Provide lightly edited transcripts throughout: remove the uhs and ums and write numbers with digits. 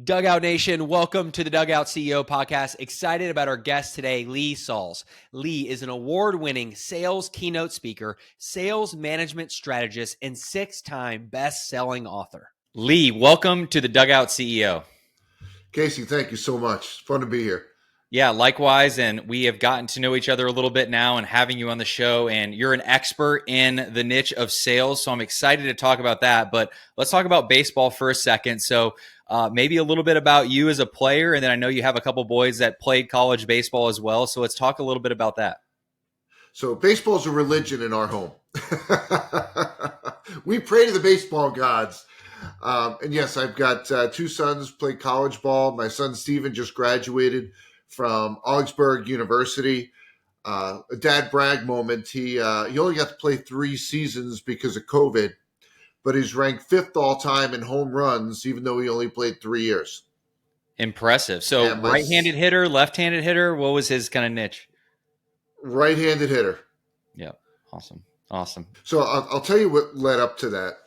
Dugout Nation, welcome to the Dugout CEO podcast. Excited about our guest today, Lee Salz. Lee is an award-winning sales keynote speaker, sales management strategist, and 6-time best-selling author. Lee, welcome to the Dugout CEO. Casey, thank you so much. It's fun to be here. Yeah, likewise, and we have gotten to know each other a little bit now and having you on the show, and you're an expert in the niche of sales, so I'm excited to talk about that, but let's talk about baseball for a second. So maybe a little bit about you as a player, and then I know you have a couple boys that played college baseball as well, so let's talk a little bit about that. So baseball is a religion in our home. We pray to the baseball gods. And yes, I've got two sons played college ball. My son Steven just graduated from Augsburg University. A dad brag moment. He only got to play 3 seasons because of COVID, but he's ranked 5th all time in home runs, even though he only played 3 years. Impressive. So right-handed hitter, left-handed hitter, what was his kind of niche? Right-handed hitter. Yeah, awesome. So I'll tell you what led up to that.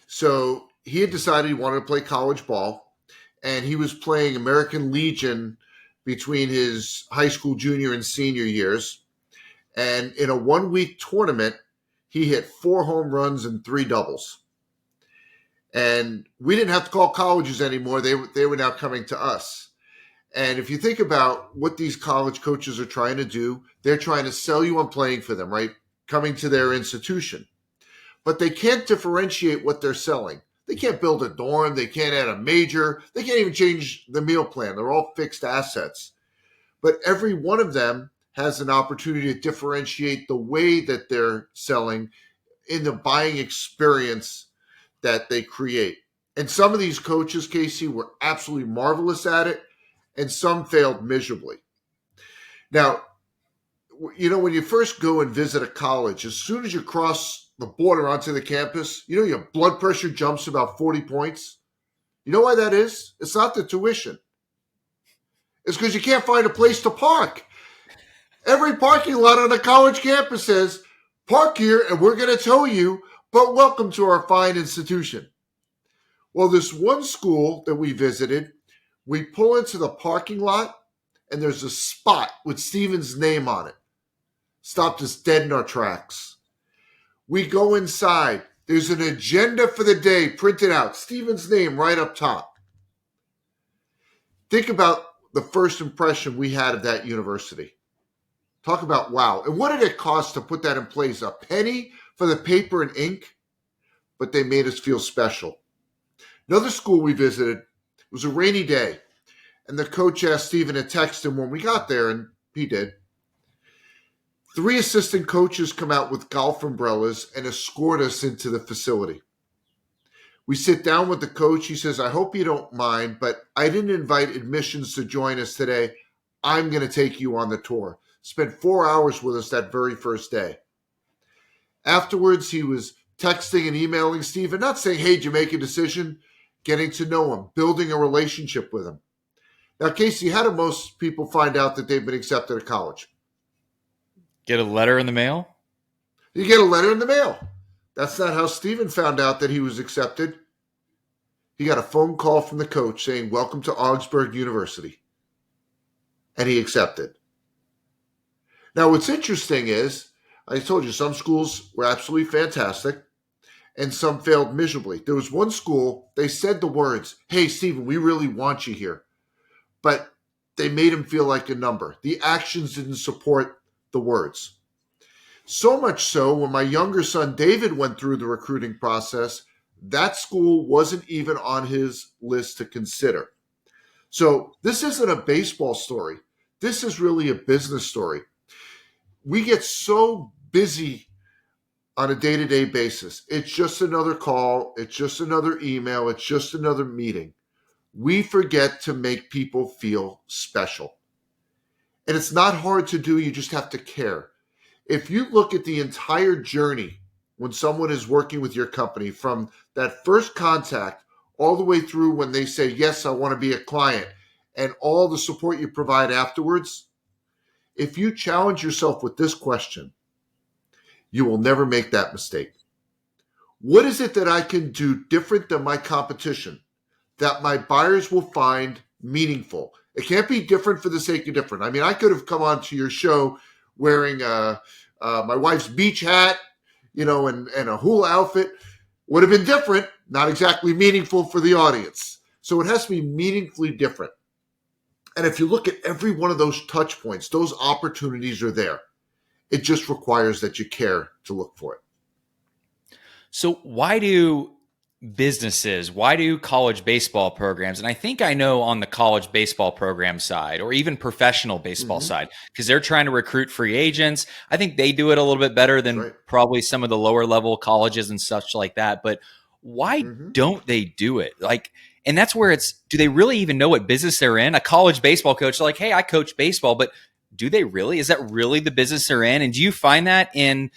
So he had decided he wanted to play college ball, and he was playing American Legion between his high school junior and senior years. And in a 1-week tournament, he hit 4 home runs and 3 doubles. And we didn't have to call colleges anymore. They were now coming to us. And if you think about what these college coaches are trying to do, they're trying to sell you on playing for them, right? Coming to their institution. But they can't differentiate what they're selling. They can't build a dorm. They can't add a major. They can't even change the meal plan. They're all fixed assets. But every one of them has an opportunity to differentiate the way that they're selling in the buying experience that they create. And some of these coaches, Casey, were absolutely marvelous at it, and some failed miserably. Now, you know, when you first go and visit a college, as soon as you cross the border onto the campus, you know, your blood pressure jumps about 40 points. You know why that is? It's not the tuition. It's because you can't find a place to park. Every parking lot on a college campus says, park here and we're going to tow you, but welcome to our fine institution. Well, this one school that we visited, we pull into the parking lot and there's a spot with Steven's name on it. Stopped us dead in our tracks. We go inside. There's an agenda for the day printed out. Steven's name right up top. Think about the first impression we had of that university. Talk about wow. And what did it cost to put that in place? A penny for the paper and ink? But they made us feel special. Another school we visited, it was a rainy day. And the coach asked Steven to text him when we got there, and he did. 3 assistant coaches come out with golf umbrellas and escort us into the facility. We sit down with the coach. He says, I hope you don't mind, but I didn't invite admissions to join us today. I'm going to take you on the tour. Spent 4 hours with us that very first day. Afterwards, he was texting and emailing Steven, not saying, hey, did you make a decision? Getting to know him, building a relationship with him. Now, Casey, how do most people find out that they've been accepted at college? Get a letter in the mail? You get a letter in the mail. That's not how Steven found out that he was accepted. He got a phone call from the coach saying, welcome to Augsburg University. And he accepted. Now, what's interesting is, I told you, some schools were absolutely fantastic and some failed miserably. There was one school, they said the words, hey, Steven, we really want you here. But they made him feel like a number. The actions didn't support the words. So much so, when my younger son David went through the recruiting process, that school wasn't even on his list to consider. So this isn't a baseball story. This is really a business story. We get so busy on a day-to-day basis. It's just another call. It's just another email. It's just another meeting. We forget to make people feel special. And it's not hard to do. You just have to care. If you look at the entire journey when someone is working with your company, from that first contact all the way through when they say, yes, I want to be a client, and all the support you provide afterwards, if you challenge yourself with this question, you will never make that mistake. What is it that I can do different than my competition that my buyers will find meaningful. It can't be different for the sake of different. I mean, I could have come onto your show wearing my wife's beach hat, and a hula outfit. Would have been different, not exactly meaningful for the audience. So it has to be meaningfully different. And if you look at every one of those touch points, those opportunities are there. It just requires that you care to look for it. So why do college baseball programs, and I think I know on the college baseball program side or even professional baseball side, because they're trying to recruit free agents. I think they do it a little bit better than probably some of the lower level colleges and such like that. But why don't they do it? And that's where do they really even know what business they're in? A college baseball coach, like, hey, I coach baseball, but do they really? Is that really the business they're in? And do you find that in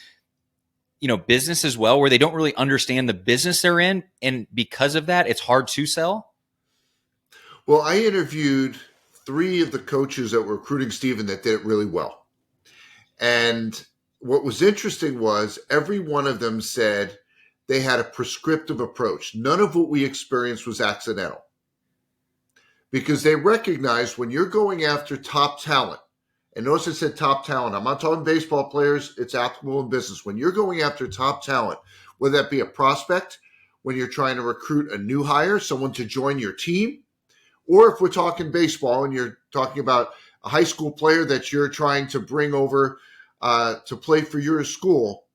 business as well, where they don't really understand the business they're in, and because of that, it's hard to sell? Well, I interviewed 3 of the coaches that were recruiting Steven that did it really well. And what was interesting was every one of them said they had a prescriptive approach. None of what we experienced was accidental, because they recognized when you're going after top talent, and notice I said top talent. I'm not talking baseball players. It's applicable in business. When you're going after top talent, whether that be a prospect, when you're trying to recruit a new hire, someone to join your team, or if we're talking baseball and you're talking about a high school player that you're trying to bring over to play for your school,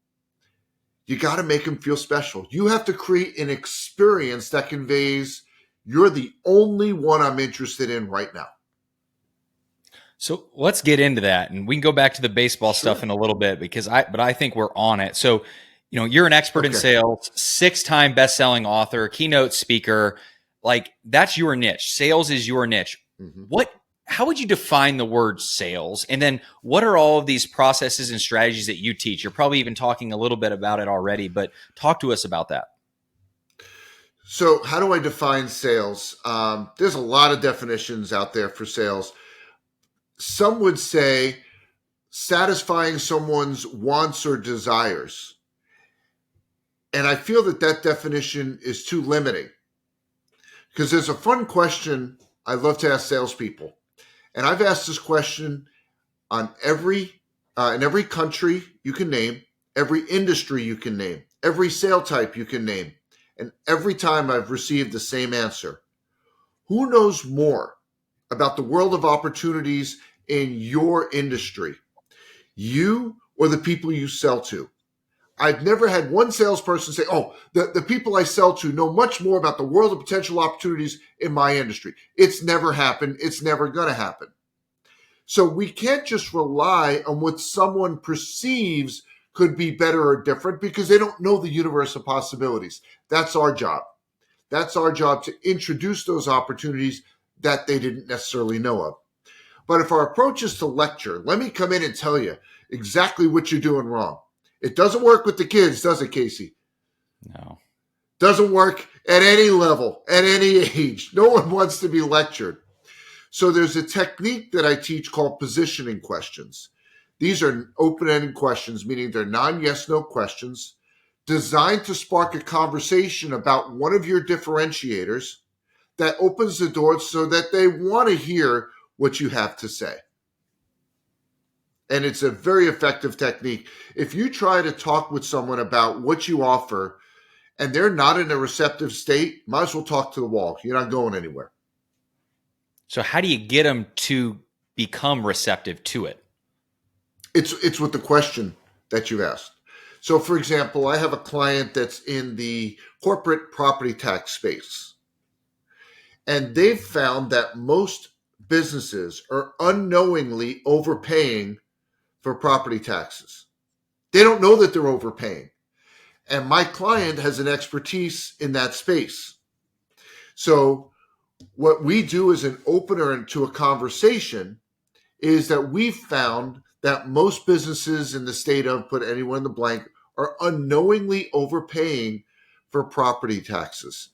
you got to make them feel special. You have to create an experience that conveys you're the only one I'm interested in right now. So let's get into that, and we can go back to the baseball stuff in a little bit, but I think we're on it. So, you're an expert in sales, 6-time best-selling author, keynote speaker. That's your niche. Sales is your niche. How would you define the word sales? And then what are all of these processes and strategies that you teach? You're probably even talking a little bit about it already, but talk to us about that. So how do I define sales? There's a lot of definitions out there for sales. Some would say satisfying someone's wants or desires. And I feel that definition is too limiting, because there's a fun question I love to ask salespeople. And I've asked this question in every country you can name, every industry you can name, every sale type you can name. And every time I've received the same answer. Who knows more about the world of opportunities in your industry? You or the people you sell to? I've never had one salesperson say, oh, the people I sell to know much more about the world of potential opportunities in my industry. It's never happened. It's never going to happen. So we can't just rely on what someone perceives could be better or different, because they don't know the universe of possibilities. That's our job. That's our job, to introduce those opportunities that they didn't necessarily know of. But if our approach is to lecture, let me come in and tell you exactly what you're doing wrong. It doesn't work with the kids, does it, Casey? No. Doesn't work at any level, at any age. No one wants to be lectured. So there's a technique that I teach called positioning questions. These are open-ended questions, meaning they're non-yes, no questions, designed to spark a conversation about one of your differentiators that opens the door so that they want to hear what you have to say. And it's a very effective technique. If you try to talk with someone about what you offer and they're not in a receptive state, might as well talk to the wall. You're not going anywhere. So how do you get them to become receptive to it? It's with the question that you asked. So, for example, I have a client that's in the corporate property tax space. And they've found that most businesses are unknowingly overpaying for property taxes. They don't know that they're overpaying. And my client has an expertise in that space. So what we do as an opener into a conversation is that we've found that most businesses in the state of, put anyone in the blank, are unknowingly overpaying for property taxes.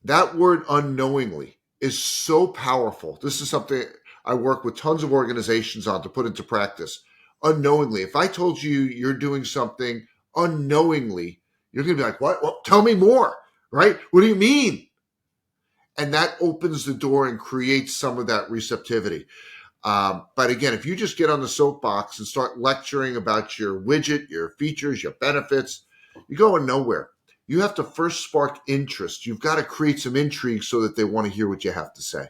That word unknowingly is so powerful. This is something I work with tons of organizations on to put into practice. Unknowingly. If I told you you're doing something unknowingly, you're going to be like, what? Well, tell me more. right? What do you mean? And that opens the door and creates some of that receptivity. But again, if you just get on the soapbox and start lecturing about your widget, your features, your benefits, you're going nowhere. You have to first spark interest. You've got to create some intrigue so that they want to hear what you have to say.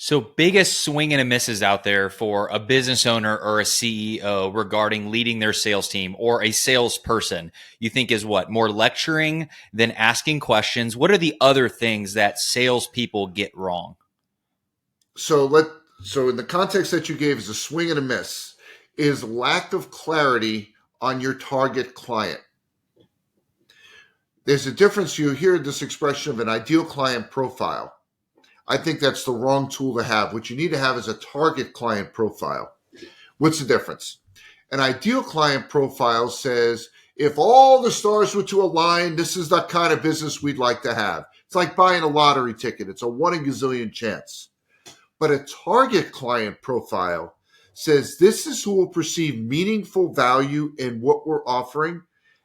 So, biggest swing and a misses out there for a business owner or a CEO regarding leading their sales team or a salesperson, you think is what? More lecturing than asking questions? What are the other things that salespeople get wrong? So in the context that you gave as a swing and a miss is lack of clarity on your target client. There's a difference. You hear this expression of an ideal client profile. I think that's the wrong tool to have. What you need to have is a target client profile. What's the difference? An ideal client profile says, if all the stars were to align, this is the kind of business we'd like to have. It's like buying a lottery ticket. It's a 1 in a gazillion chance. But a target client profile says this is who will perceive meaningful value in what we're offering.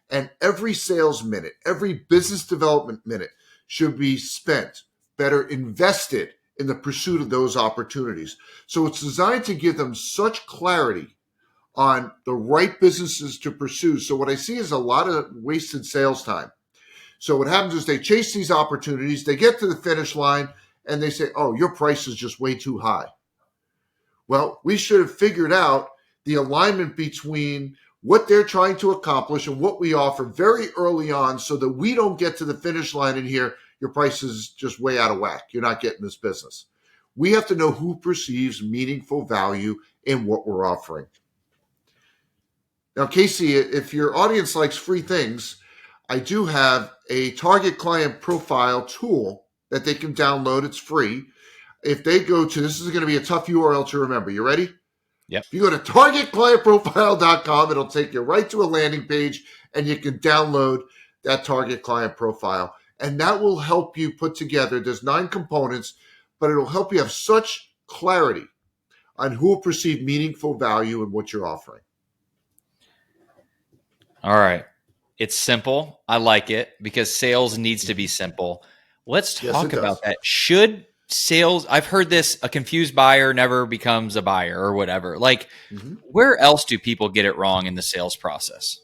And every sales minute, every business development minute should be spent, better invested in the pursuit of those opportunities. So it's designed to give them such clarity on the right businesses to pursue. So what I see is a lot of wasted sales time. So what happens is they chase these opportunities, they get to the finish line, and they say, oh, your price is just way too high. Well, we should have figured out the alignment between what they're trying to accomplish and what we offer very early on so that we don't get to the finish line and hear your price is just way out of whack. You're not getting this business. We have to know who perceives meaningful value in what we're offering. Now, Casey, if your audience likes free things, I do have a target client profile tool that they can download. It's free. If they go to, this is going to be a tough URL to remember. You ready? Yep. If you go to targetclientprofile.com, it'll take you right to a landing page and you can download that target client profile. And that will help you put together, there's 9 components, but it'll help you have such clarity on who will perceive meaningful value in what you're offering. All right. It's simple. I like it because sales needs to be simple. Let's talk about that. Should sales, I've heard this, a confused buyer never becomes a buyer or whatever. Like, where else do people get it wrong in the sales process?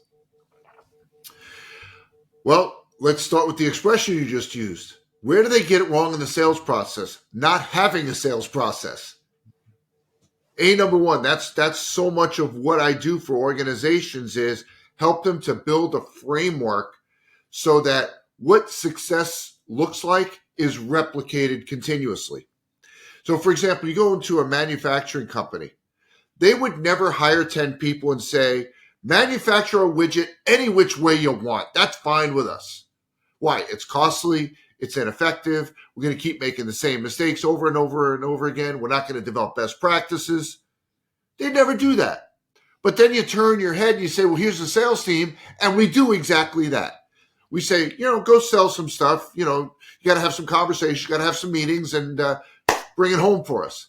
Well, let's start with the expression you just used. Where do they get it wrong in the sales process? Not having a sales process. Number one, that's so much of what I do for organizations is help them to build a framework so that what success looks like is replicated continuously. So, for example, you go into a manufacturing company. They would never hire 10 people and say, manufacture a widget any which way you want. That's fine with us. Why? It's costly. It's ineffective. We're going to keep making the same mistakes over and over and over again. We're not going to develop best practices. They never do that. But then you turn your head and you say, well, here's the sales team. And we do exactly that. We say, go sell some stuff. You got to have some conversations. You got to have some meetings and bring it home for us.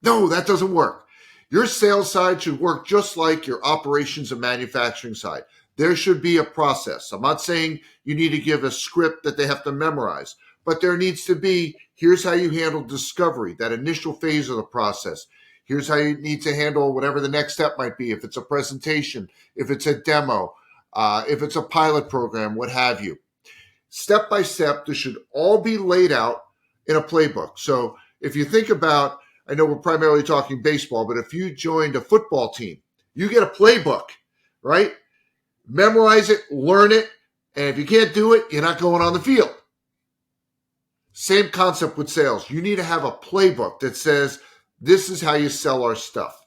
No, that doesn't work. Your sales side should work just like your operations and manufacturing side. There should be a process. I'm not saying you need to give a script that they have to memorize, but there needs to be, here's how you handle discovery, that initial phase of the process. Here's how you need to handle whatever the next step might be. If it's a presentation, if it's a demo, if it's a pilot program, what have you. Step by step, this should all be laid out in a playbook. So if you think about, I know we're primarily talking baseball, but if you joined a football team, you get a playbook, right? Memorize it, learn it, and if you can't do it, you're not going on the field. Same concept with sales. You need to have a playbook that says, this is how you sell our stuff.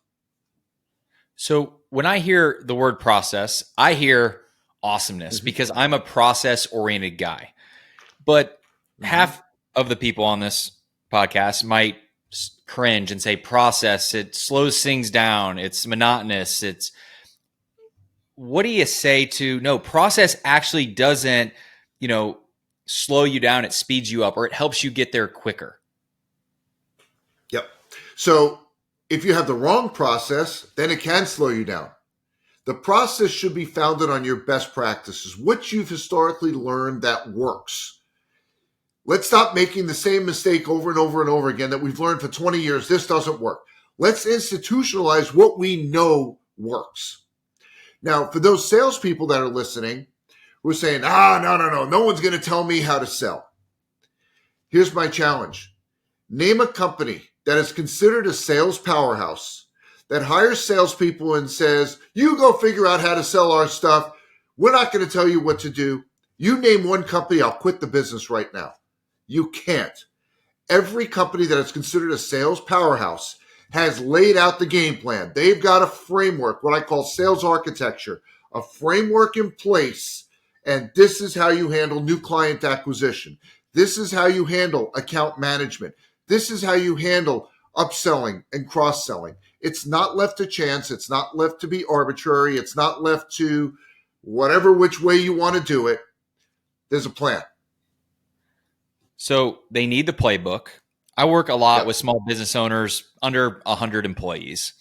So when I hear the word process, I hear awesomeness because I'm a process-oriented guy. But half of the people on this podcast might cringe and say process, it slows things down, it's monotonous, what do you say to, no, process actually doesn't, slow you down, it speeds you up, or it helps you get there quicker? Yep. So if you have the wrong process, then it can slow you down. The process should be founded on your best practices, what you've historically learned that works. Let's stop making the same mistake over and over and over again that we've learned for 20 years. This doesn't work. Let's institutionalize what we know works. Now, for those salespeople that are listening who are saying, no one's going to tell me how to sell. Here's my challenge. Name a company that is considered a sales powerhouse that hires salespeople and says, you go figure out how to sell our stuff. We're not going to tell you what to do. You name one company, I'll quit the business right now. You can't. Every company that is considered a sales powerhouse has laid out the game plan. They've got a framework, what I call sales architecture, a framework in place, and this is how you handle new client acquisition. This is how you handle account management. This is how you handle upselling and cross-selling. It's not left to chance. It's not left to be arbitrary. It's not left to whatever which way you want to do it. There's a plan. So they need the playbook. I work a lot with small business owners under 100 employees,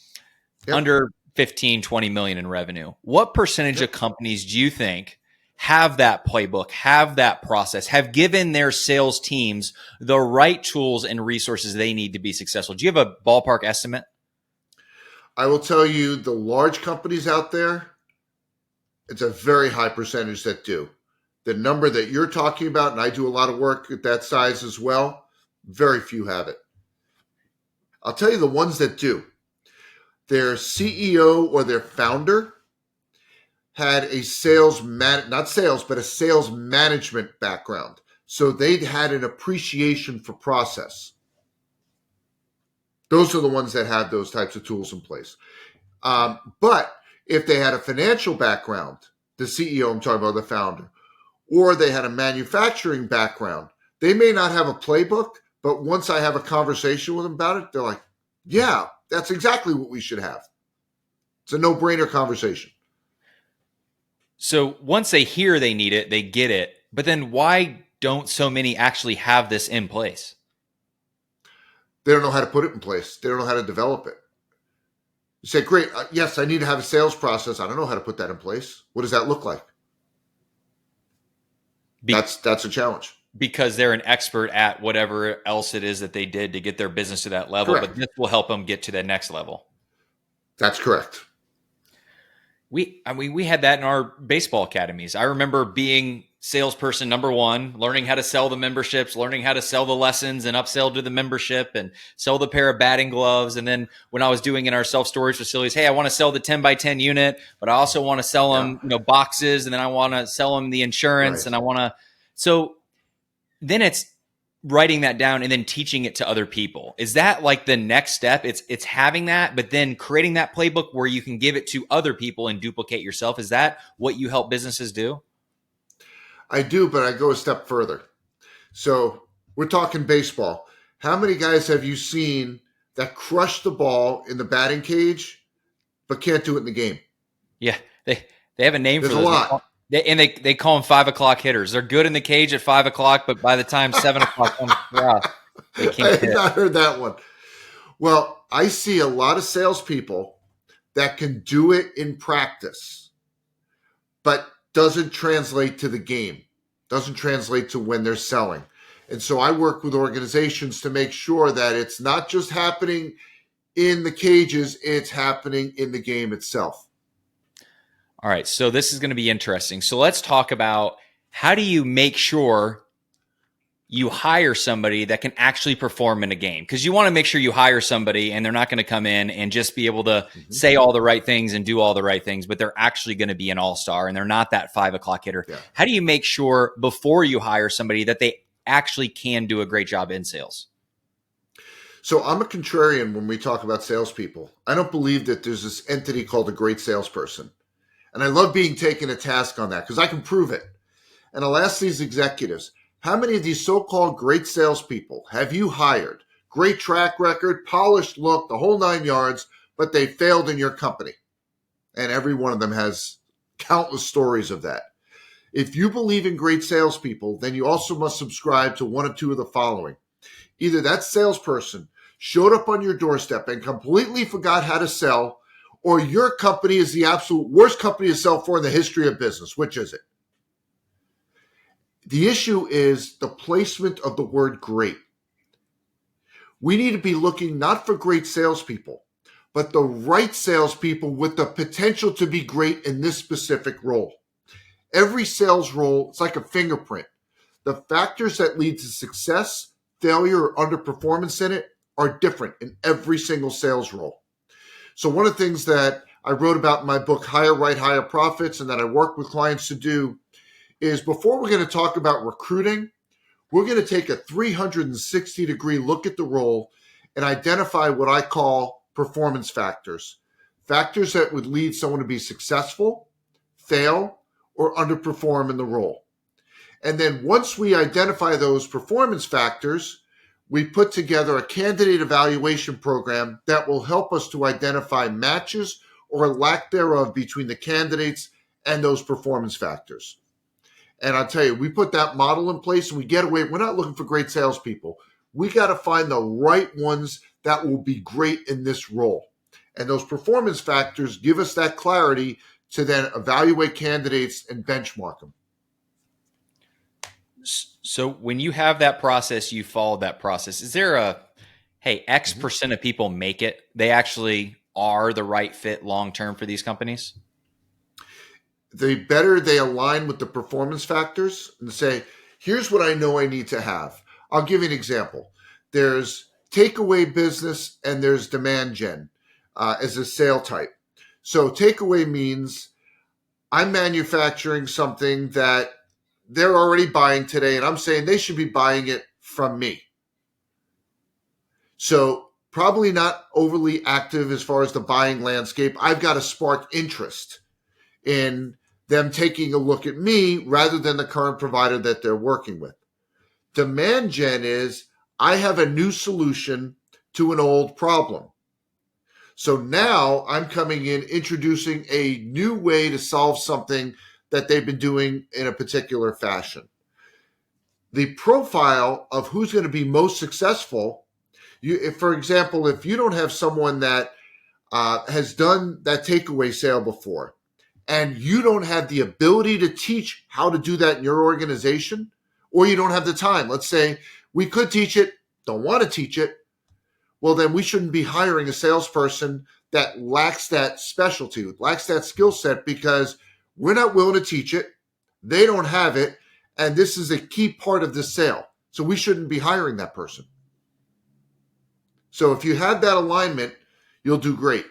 under 15, 20 million in revenue. What percentage of companies do you think have that playbook, have that process, have given their sales teams the right tools and resources they need to be successful? Do you have a ballpark estimate? I will tell you, the large companies out there, it's a very high percentage that do. The number that you're talking about, and I do a lot of work at that size as well, very few have it. I'll tell you the ones that do. Their CEO or their founder had a sales management background. So they'd had an appreciation for process. Those are the ones that have those types of tools in place. But if they had a financial background, the CEO, I'm talking about the founder, or they had a manufacturing background, they may not have a playbook, but once I have a conversation with them about it, they're like, yeah, that's exactly what we should have. It's a no-brainer conversation. So once they hear they need it, they get it. But then why don't so many actually have this in place? They don't know how to put it in place. They don't know how to develop it. You say, great, yes, I need to have a sales process. I don't know how to put that in place. What does that look like? That's a challenge. Because they're an expert at whatever else it is that they did to get their business to that level. Correct. But this will help them get to the next level. That's correct. We had that in our baseball academies. I remember being salesperson number one, learning how to sell the memberships, learning how to sell the lessons and upsell to the membership and sell the pair of batting gloves. And then when I was doing in our self-storage facilities, hey, I want to sell the 10 by 10 unit, but I also want to sell them, boxes. And then I want to sell them the insurance and I want to, so then it's writing that down and then teaching it to other people. Is that like the next step? It's having that, but then creating that playbook where you can give it to other people and duplicate yourself. Is that what you help businesses do? I do, but I go a step further. So we're talking baseball. How many guys have you seen that crush the ball in the batting cage, but can't do it in the game? Yeah, they have a name There's for those. A lot. They call them 5 o'clock hitters. They're good in the cage at 5 o'clock, but by the time 7 o'clock comes around, they can't hit. I have not heard that one. Well, I see a lot of salespeople that can do it in practice, but doesn't translate to the game, doesn't translate to when they're selling. And so I work with organizations to make sure that it's not just happening in the cages, it's happening in the game itself. All right, so this is going to be interesting. So let's talk about how do you make sure you hire somebody that can actually perform in a game? Because you want to make sure you hire somebody and they're not going to come in and just be able to say all the right things and do all the right things, but they're actually going to be an all-star and they're not that 5 o'clock hitter. Yeah. How do you make sure before you hire somebody that they actually can do a great job in sales? So I'm a contrarian when we talk about salespeople. I don't believe that there's this entity called a great salesperson. And I love being taken to task on that because I can prove it. And I'll ask these executives, how many of these so-called great salespeople have you hired? Great track record, polished look, the whole 9 yards, but they failed in your company. And every one of them has countless stories of that. If you believe in great salespeople, then you also must subscribe to one or two of the following. Either that salesperson showed up on your doorstep and completely forgot how to sell, or your company is the absolute worst company to sell for in the history of business. Which is it? The issue is the placement of the word great. We need to be looking not for great salespeople, but the right salespeople with the potential to be great in this specific role. Every sales role, it's like a fingerprint. The factors that lead to success, failure, or underperformance in it are different in every single sales role. So one of the things that I wrote about in my book, Hire Right, Higher Profits, and that I work with clients to do is before we're going to talk about recruiting, we're going to take a 360-degree look at the role and identify what I call performance factors. Factors that would lead someone to be successful, fail, or underperform in the role. And then once we identify those performance factors, we put together a candidate evaluation program that will help us to identify matches or lack thereof between the candidates and those performance factors. And I'll tell you, we put that model in place and we get away. We're not looking for great salespeople. We got to find the right ones that will be great in this role. And those performance factors give us that clarity to then evaluate candidates and benchmark them. So when you have that process, you follow that process. Is there a, hey, X percent of people make it? They actually are the right fit long-term for these companies? The better they align with the performance factors and say, here's what I know I need to have. I'll give you an example. There's takeaway business and there's demand gen as a sale type. So takeaway means I'm manufacturing something that they're already buying today, and I'm saying they should be buying it from me. So probably not overly active as far as the buying landscape. I've got to spark interest in them taking a look at me rather than the current provider that they're working with. Demand gen is I have a new solution to an old problem. So now I'm coming in introducing a new way to solve something that they've been doing in a particular fashion. The profile of who's going to be most successful, for example, if you don't have someone that has done that takeaway sale before, and you don't have the ability to teach how to do that in your organization, or you don't have the time, let's say we could teach it, don't want to teach it, well, then we shouldn't be hiring a salesperson that lacks that specialty, lacks that skill set, because we're not willing to teach it. They don't have it. And this is a key part of the sale. So we shouldn't be hiring that person. So if you have that alignment, you'll do great.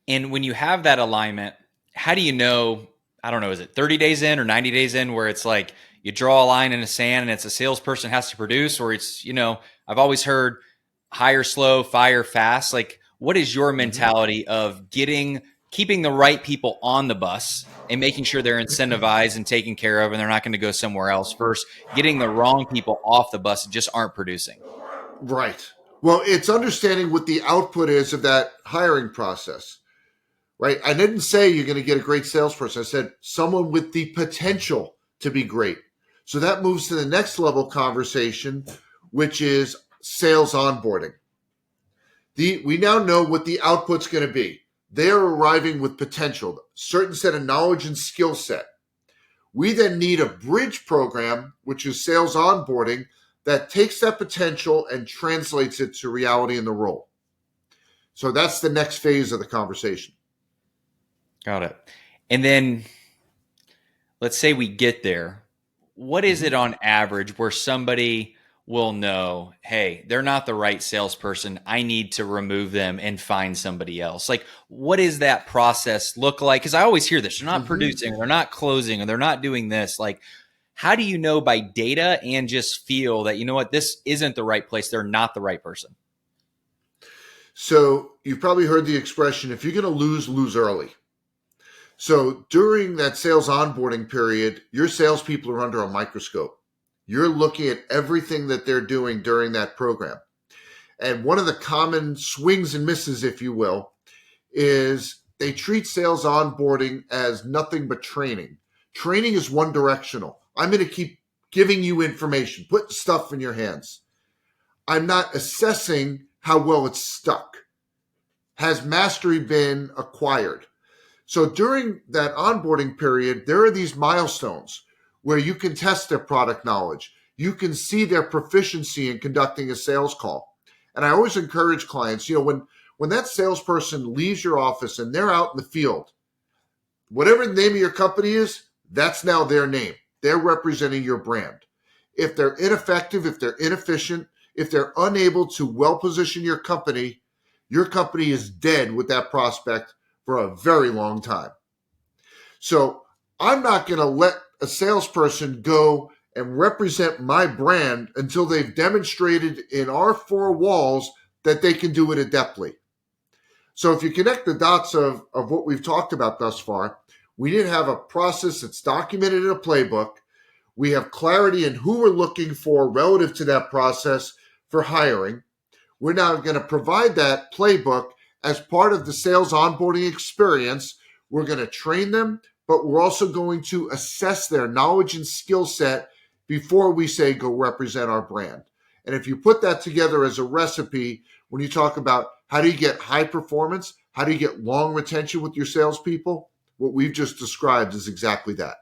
And when you have that alignment, how do you know, I don't know, is it 30 days in or 90 days in where it's like you draw a line in the sand and it's a salesperson has to produce, or it's, I've always heard hire slow, fire fast. Like, what is your mentality of keeping the right people on the bus and making sure they're incentivized and taken care of and they're not going to go somewhere else, versus getting the wrong people off the bus and just aren't producing? Right. Well, it's understanding what the output is of that hiring process, right? I didn't say you're going to get a great salesperson. I said someone with the potential to be great. So that moves to the next level conversation, which is sales onboarding. We now know what the output's going to be. They're arriving with potential, a certain set of knowledge and skill set. We then need a bridge program, which is sales onboarding, that takes that potential and translates it to reality in the role. So that's the next phase of the conversation. Got it. And then let's say we get there. What is it on average where somebody will know, hey, they're not the right salesperson. I need to remove them and find somebody else? Like, what does that process look like? Because I always hear this. They're not producing, or they're not closing, or they're not doing this. Like, how do you know by data and just feel that, you know what, this isn't the right place? They're not the right person. So you've probably heard the expression, if you're going to lose early. So during that sales onboarding period, your salespeople are under a microscope. You're looking at everything that they're doing during that program. And one of the common swings and misses, if you will, is they treat sales onboarding as nothing but training. Training is one directional. I'm going to keep giving you information, putting stuff in your hands. I'm not assessing how well it's stuck. Has mastery been acquired? So during that onboarding period, there are these milestones where you can test their product knowledge. You can see their proficiency in conducting a sales call. And I always encourage clients, when that salesperson leaves your office and they're out in the field, whatever the name of your company is, that's now their name. They're representing your brand. If they're ineffective, if they're inefficient, if they're unable to well position your company is dead with that prospect for a very long time. So I'm not going to let a salesperson go and represent my brand until they've demonstrated in our four walls that they can do it adeptly. So if you connect the dots of what we've talked about thus far, we didn't have a process that's documented in a playbook. We have clarity in who we're looking for relative to that process for hiring. We're now going to provide that playbook as part of the sales onboarding experience. We're going to train them, but we're also going to assess their knowledge and skill set before we say go represent our brand. And if you put that together as a recipe, when you talk about how do you get high performance, how do you get long retention with your salespeople, what we've just described is exactly that.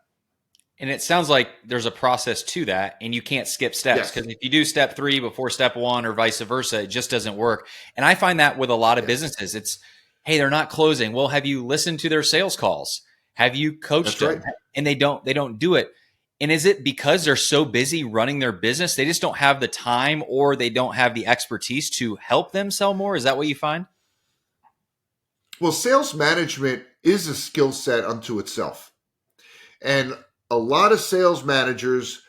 And it sounds like there's a process to that, and you can't skip steps, because if you do step 3 before step 1 or vice versa, it just doesn't work. And I find that with a lot of businesses, it's, hey, they're not closing. Well, have you listened to their sales calls? Have you coached them? Right. And they don't do it. And is it because they're so busy running their business, they just don't have the time, or they don't have the expertise to help them sell more? Is that what you find? Well, sales management is a skill set unto itself. And a lot of sales managers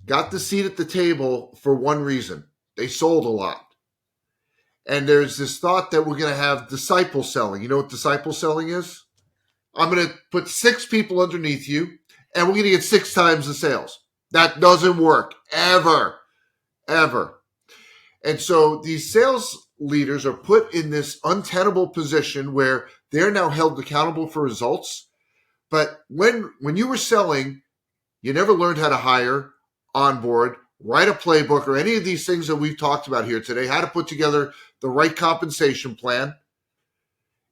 got the seat at the table for one reason. They sold a lot. And there's this thought that we're going to have disciple selling. You know what disciple selling is? I'm going to put 6 people underneath you, and we're going to get 6 times the sales. That doesn't work. Ever. And so these sales leaders are put in this untenable position where they're now held accountable for results. But when you were selling, you never learned how to hire, onboard, write a playbook, or any of these things that we've talked about here today, how to put together the right compensation plan.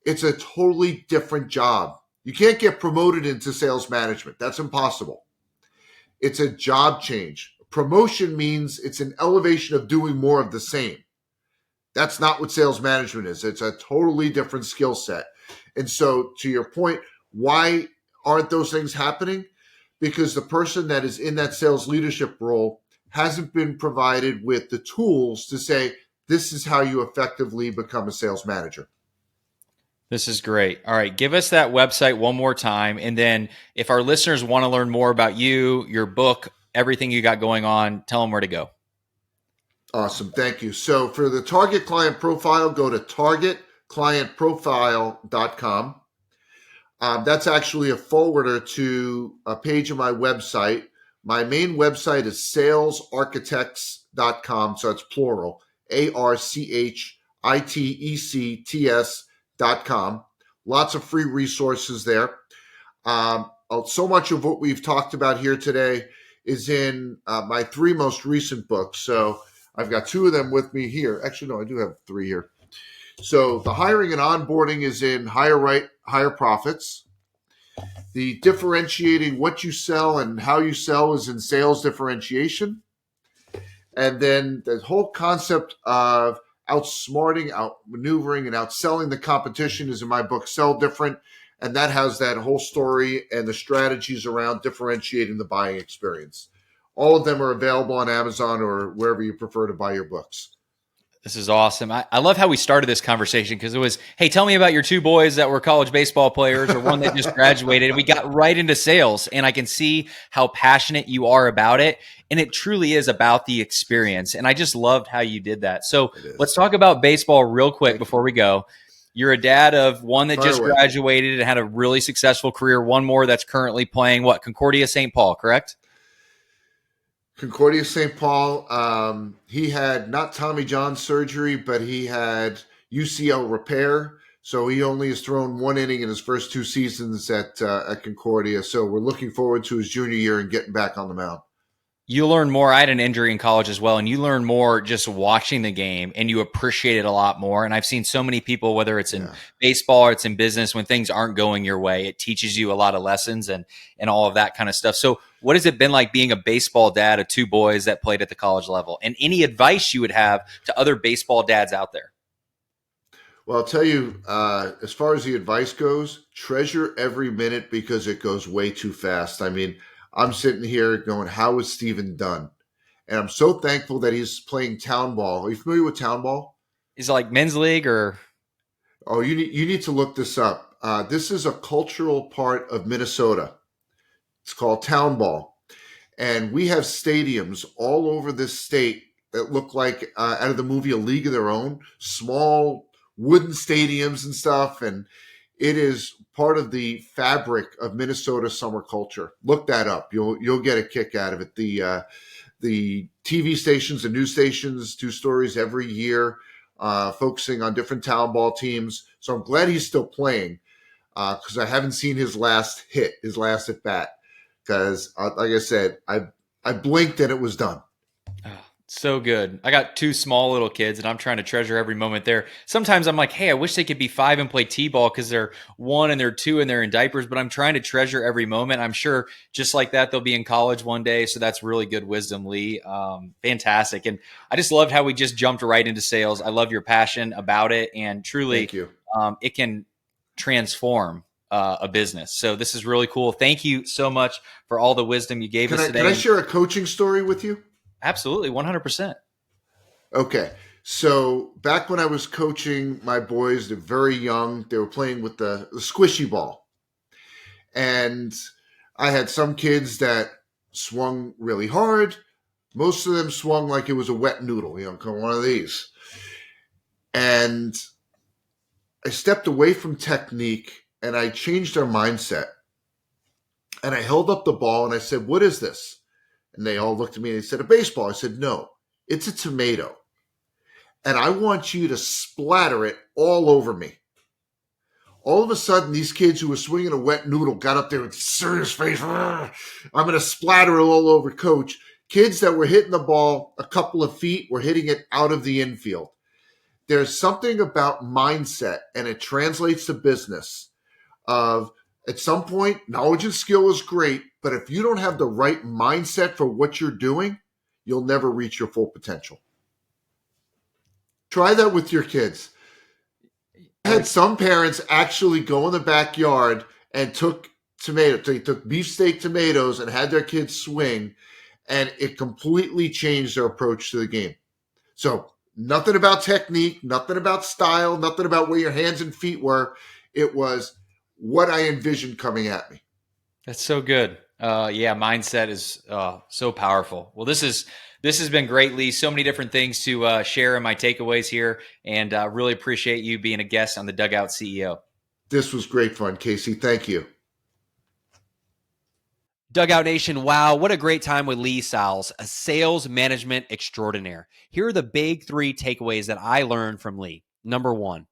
It's a totally different job. You can't get promoted into sales management. That's impossible. It's a job change. Promotion means it's an elevation of doing more of the same. That's not what sales management is. It's a totally different skill set. And so to your point, why aren't those things happening? Because the person that is in that sales leadership role hasn't been provided with the tools to say, this is how you effectively become a sales manager. This is great. All right. Give us that website one more time. And then if our listeners want to learn more about you, your book, everything you got going on, tell them where to go. Awesome. Thank you. So for the target client profile, go to targetclientprofile.com. That's actually a forwarder to a page of my website. My main website is salesarchitects.com. So it's plural, ARCHITECTS.com. Lots of free resources there. So much of what we've talked about here today is in my 3 most recent books. So I've got 2 of them with me here. Actually, no, I do have 3 here. So the hiring and onboarding is in Higher Right, Higher Profits. The differentiating what you sell and how you sell is in Sales Differentiation. And then the whole concept of outsmarting, outmaneuvering, and outselling the competition is in my book, Sell Different. And that has that whole story and the strategies around differentiating the buying experience. All of them are available on Amazon or wherever you prefer to buy your books. This is awesome. I love how we started this conversation, because it was, hey, tell me about your 2 boys that were college baseball players, or one that just graduated. And we got right into sales, and I can see how passionate you are about it. And it truly is about the experience. And I just loved how you did that. So let's talk about baseball real quick before we go. You're a dad of one that just graduated and had a really successful career. One more that's currently playing Concordia St. Paul, correct? Concordia St. Paul, he had not Tommy John surgery, but he had UCL repair. So he only has thrown 1 inning in his first 2 seasons at Concordia. So we're looking forward to his junior year and getting back on the mound. You learn more. I had an injury in college as well, and you learn more just watching the game, and you appreciate it a lot more. And I've seen so many people, whether it's in Yeah. baseball or it's in business, when things aren't going your way, it teaches you a lot of lessons and all of that kind of stuff. So, what has it been like being a baseball dad of two boys that played at the college level? And any advice you would have to other baseball dads out there? Well, I'll tell you, as far as the advice goes, treasure every minute because it goes way too fast. I mean, I'm sitting here going, how is Steven done? And I'm so thankful that he's playing town ball. Are you familiar with town ball? Is it like men's league or Oh, you need to look this up. This is a cultural part of Minnesota. It's called town ball. And we have stadiums all over this state that look like out of the movie A League of Their Own, small wooden stadiums and stuff. And it is part of the fabric of Minnesota summer culture. Look that up. You'll get a kick out of it. The TV stations and news stations do stories every year, focusing on different town ball teams. So I'm glad he's still playing because I haven't seen his last hit, his last at bat. Because, like I said, I blinked and it was done. oh, so good. I got two small little kids and I'm trying to treasure every moment there. Sometimes I'm like, hey, I wish they could be 5 and play T-ball because they're 1 and they're 2 and they're in diapers, but I'm trying to treasure every moment. I'm sure just like that, they'll be in college one day. So that's really good wisdom, Lee. Fantastic. And I just loved how we just jumped right into sales. I love your passion about it. And truly, Thank you. it can transform a business. So this is really cool. Thank you so much for all the wisdom you gave us today. Can I share a coaching story with you? Absolutely, 100%. Okay. So back when I was coaching my boys, they're very young. They were playing with the squishy ball. And I had some kids that swung really hard. Most of them swung like it was a wet noodle, one of these. And I stepped away from technique and I changed our mindset. And I held up the ball and I said, "What is this?" And they all looked at me and they said, "A baseball." I said, "No, it's a tomato. And I want you to splatter it all over me." All of a sudden, these kids who were swinging a wet noodle got up there with serious face. "I'm going to splatter it all over Coach." Kids that were hitting the ball a couple of feet were hitting it out of the infield. There's something about mindset, and it translates to business of at some point, knowledge and skill is great, but if you don't have the right mindset for what you're doing, you'll never reach your full potential. Try that with your kids. I had some parents actually go in the backyard and took beefsteak tomatoes and had their kids swing, and it completely changed their approach to the game. So nothing about technique, nothing about style, nothing about where your hands and feet were. It was what I envisioned coming at me. That's so good. Yeah, mindset is so powerful. Well, this has been great, Lee. So many different things to share in my takeaways here, and really appreciate you being a guest on the Dugout CEO. This was great fun, Casey. Thank you. Dugout Nation, wow, what a great time with Lee Salz, a sales management extraordinaire. Here are the big 3 takeaways that I learned from Lee. Number 1,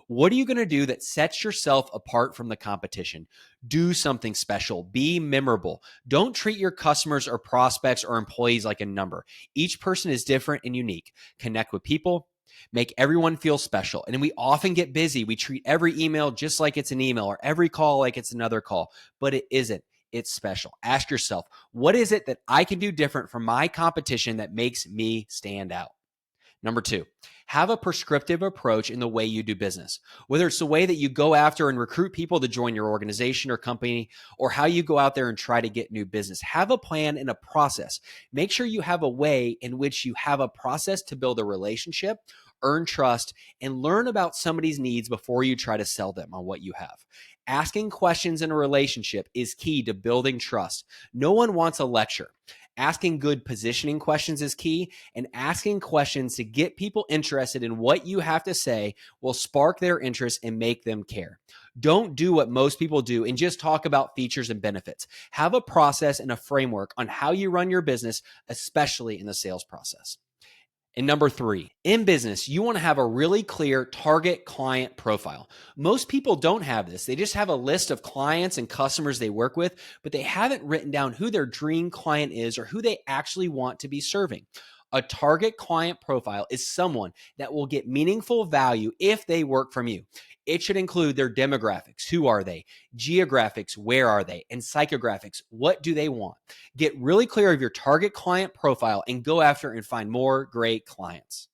what are you going to do that sets yourself apart from the competition? Do something special. Be memorable. Don't treat your customers or prospects or employees like a number. Each person is different and unique. Connect with people. Make everyone feel special. And we often get busy. We treat every email just like it's an email or every call like it's another call, but it isn't. It's special. Ask yourself, what is it that I can do different from my competition that makes me stand out? Number 2, have a prescriptive approach in the way you do business. Whether it's the way that you go after and recruit people to join your organization or company, or how you go out there and try to get new business. Have a plan and a process. Make sure you have a way in which you have a process to build a relationship, earn trust, and learn about somebody's needs before you try to sell them on what you have. Asking questions in a relationship is key to building trust. No one wants a lecture. Asking good positioning questions is key, and asking questions to get people interested in what you have to say will spark their interest and make them care. Don't do what most people do and just talk about features and benefits. Have a process and a framework on how you run your business, especially in the sales process. And number 3, in business, you want to have a really clear target client profile. Most people don't have this. They just have a list of clients and customers they work with, but they haven't written down who their dream client is or who they actually want to be serving. A target client profile is someone that will get meaningful value if they work from you. It should include their demographics. Who are they? Geographics. Where are they? And psychographics. What do they want? Get really clear of your target client profile and go after and find more great clients.